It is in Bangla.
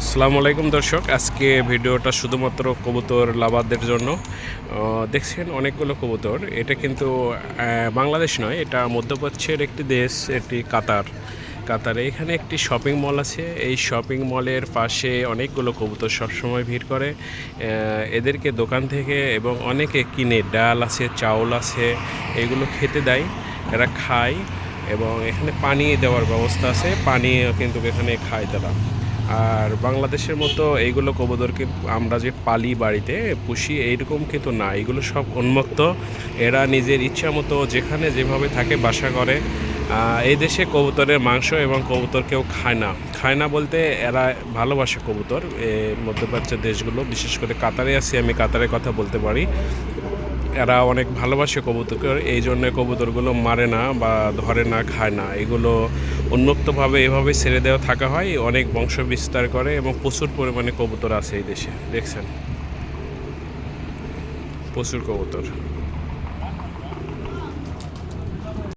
আসসালামু আলাইকুম দর্শক, আজকে ভিডিওটা শুধুমাত্র কবুতর লাভারদের জন্য। দেখছেন অনেকগুলো কবুতর। এটা কিন্তু বাংলাদেশ নয়, এটা মধ্যপ্রাচ্যের একটি দেশ, এটি কাতারে এখানে একটি শপিং মল আছে। এই শপিং মলের পাশে অনেকগুলো কবুতর সবসময় ভিড় করে। এদেরকে দোকান থেকে এবং অনেকে কিনে ডাল আছে, চাউল আছে, এগুলো খেতে দেয়, এরা খায়। এবং এখানে পানি দেওয়ার ব্যবস্থা আছে, পানিও কিন্তু এখানে খায় তারা। আর বাংলাদেশের মতো এইগুলো কবুতরকে আমরা যে পালি বাড়িতে পুষি এইরকম কিন্তু না, এগুলো সব উন্মুক্ত। এরা নিজের ইচ্ছা মতো যেখানে যেভাবে থাকে বাসা করে। এই দেশে কবুতরের মাংস এবং কবুতর কেউ খায় না বলতে এরা ভালোবাসে কবুতর। মধ্যপ্রাচ্যের দেশগুলো, বিশেষ করে কাতারে আছি আমি, কাতারের কথা বলতে পারি। এরা অনেক ভালোবাসে কবুতরকে, এই জন্য কবুতরগুলো মারে না বা ধরে না, খায় না। এগুলো উন্মুক্তভাবে এভাবে ছেড়ে দেওয়া থাকা হয়, অনেক বংশ বিস্তার করে এবং প্রচুর পরিমাণে কবুতর আছে এই দেশে। দেখছেন প্রচুর কবুতর।